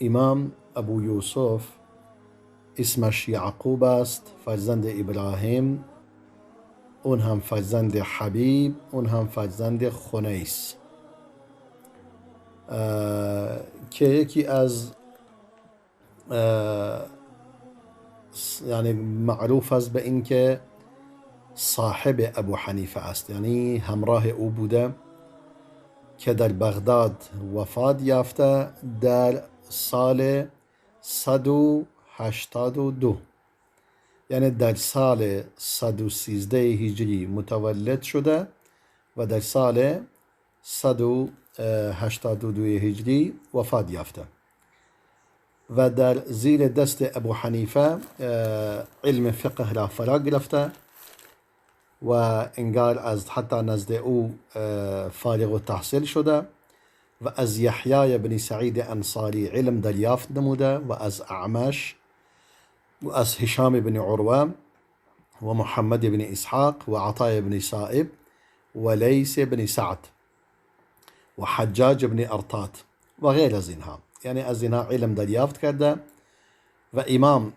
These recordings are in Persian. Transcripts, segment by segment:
امام ابو یوسف اسمش یعقوب است، فرزند ابراهیم، اون هم فرزند حبیب، اون هم فرزند خنیس، که یکی از یعنی معروف است به این که صاحب ابو حنیفه است، یعنی همراه او بوده، که در بغداد وفات یافته در سال 182، یعنی در سال 113 هجری متولد شده و در سال 182 هجری وفات یافته و در زیر دست ابو حنیفه علم فقه را فرا گرفته و انگار از حتی نزد او فارغ التحصیل شده و از یحیی بن سعید انصاری علم دریافت نموده و از اعمش و از هشام بن عروه و محمد بن اسحاق و عطای بن سائب و لیس بن سعد و حجاج بن ارطات و غیر از اینها، یعنی از اینها علم دریافت کرده و امام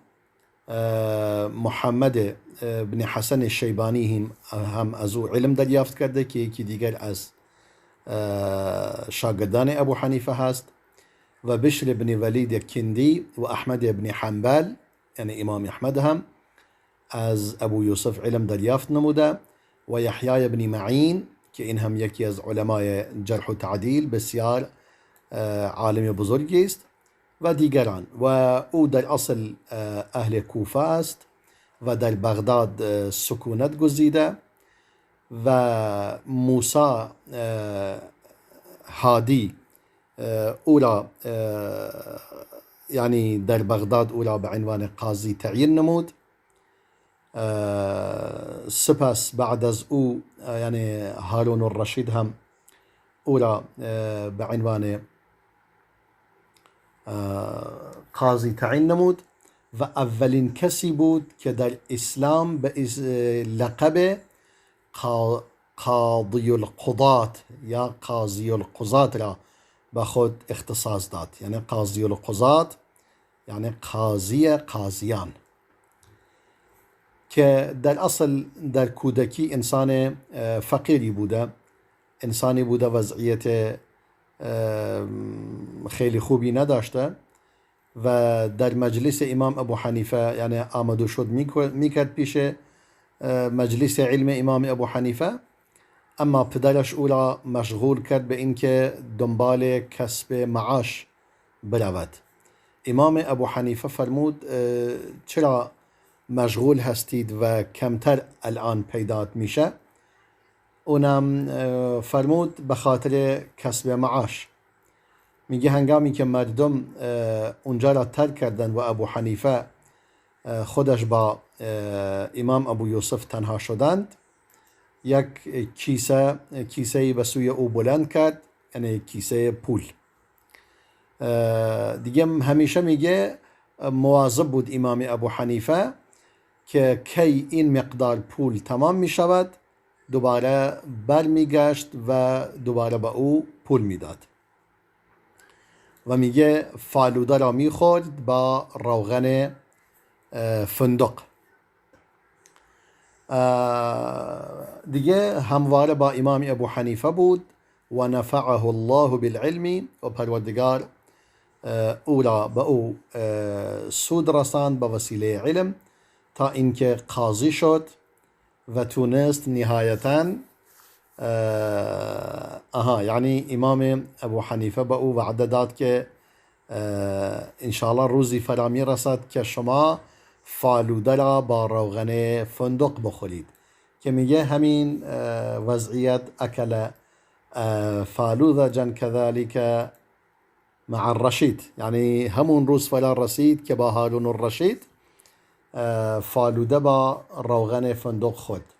محمد بن حسن الشیبانی هم از او علم دریافت کرده که یکی دیگر از شاگردان ابو حنیفه هست و بشر بن ولید کندی و احمد بن حنبل، یعنی امام احمد هم از ابو یوسف علم دریافت نموده و یحیی بن معین که این هم یکی از علمای جرح و تعدیل بسیار عالم بزرگی است و دیگران، و او در اصل اهل کوفه است و در بغداد سکونت گزیده و موسی هادی او را یعنی در بغداد او را به عنوان قاضی تعیین نمود. سپس بعد از او یعنی هارون الرشید هم او را به عنوان قاضی تعیین نمود و اولین کسی بود که در اسلام به لقب قاضی القضات یا قاضی القضات را به خود اختصاص داد، یعنی قاضی القضات یعنی قاضی قاضیان، که در اصل در کودکی انسان فقیری بوده، انسانی بوده وضعیت خیلی خوبی نداشته و در مجلس امام ابو حنیفه یعنی آمد و شد میکرد پیش مجلس علم امام ابو حنیفه، اما پدرش او را مشغول کرد به اینکه دنبال کسب معاش برود. امام ابو حنیفه فرمود چرا مشغول هستید و کمتر الان پیدات میشه؟ اونم فرمود به خاطر کسب معاش. میگه هنگامی که مردم اونجا را ترک کردن و ابو حنیفه خودش با امام ابو یوسف تنها شدند، یک کیسه به سوی او بلند کرد، یعنی کیسه پول. دیگه همیشه میگه مواظب بود امام ابو حنیفه که کی این مقدار پول تمام میشود دوباره برمیگشت و دوباره به او پول میداد و میگه فالوده را میخورد با روغن فندق. دیگه همواره با امام ابو حنیفه بود و نفعه الله بالعلم و پروردگار او را به او سود رساند به وسیله علم تا اینکه قاضی شد و تونست نهایتاً یعنی امام ابو حنیفه به او وعده داد که انشاءالله روزی فرا می رسد که شما فالوده را با روغن فندق بخورید، که میگه همین وضعیت اکل فالوده جن کذالک مع الرشید، یعنی همون روز فرا رسید که با هارون الرشید فالوده با روغن فندق خورد.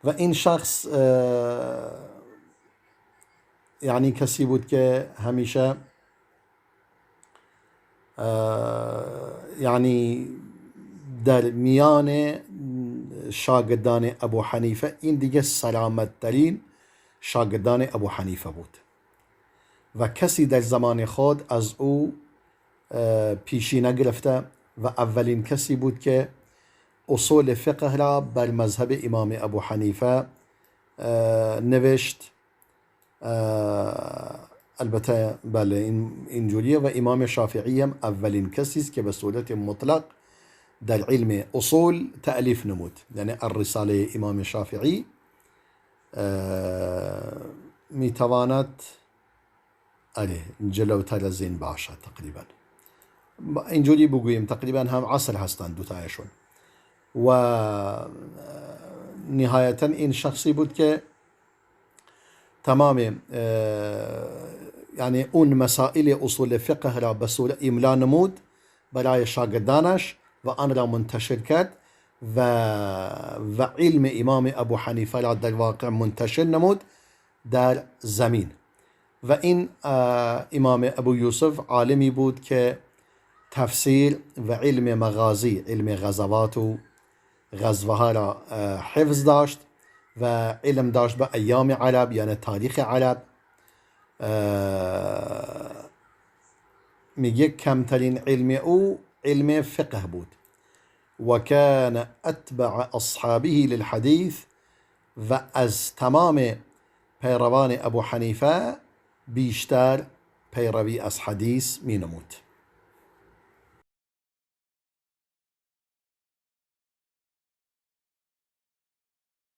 و این شخص يعني کسی بود که همیشه يعني در میان شاگردان ابو حنیفه این دیگه سلامت ترین شاگردان ابو حنیفه بود و کسی در زمان خود از او پیشی نگرفته و اولین کسی بود که اصول فقه را بر مذهب امام ابو حنیفه نوشت. البته بله اینجوریه و امام شافعی هم اولین کسی است که به صورت مطلق در علم اصول تألیف نمود. یعنی الرساله امام شافعی میتواند جلوتر از این باشه تقریبا. اینجوری بگوییم تقریبا هم عصر هستند دوتایشون. و نهایتا این شخصی بود که تمام یعنی اون مسائل اصول فقه را به صورت املا نمود برای شاگردانش و آن را منتشر کرد و علم امام ابو حنیفه را در واقع منتشر نمود در زمین. و این امام ابو یوسف عالمی بود که تفسیر و علم مغازی، علم غزوات و غزوها را حفظ داشت و علم داشت به ایام عرب، یعنی تاریخ عرب. میگه کمترین علم او علم فقه بود و کان اتبع اصحابه للحدیث و از تمام پیروان ابو حنیفه بیشتر پیروی از حدیث می نمود.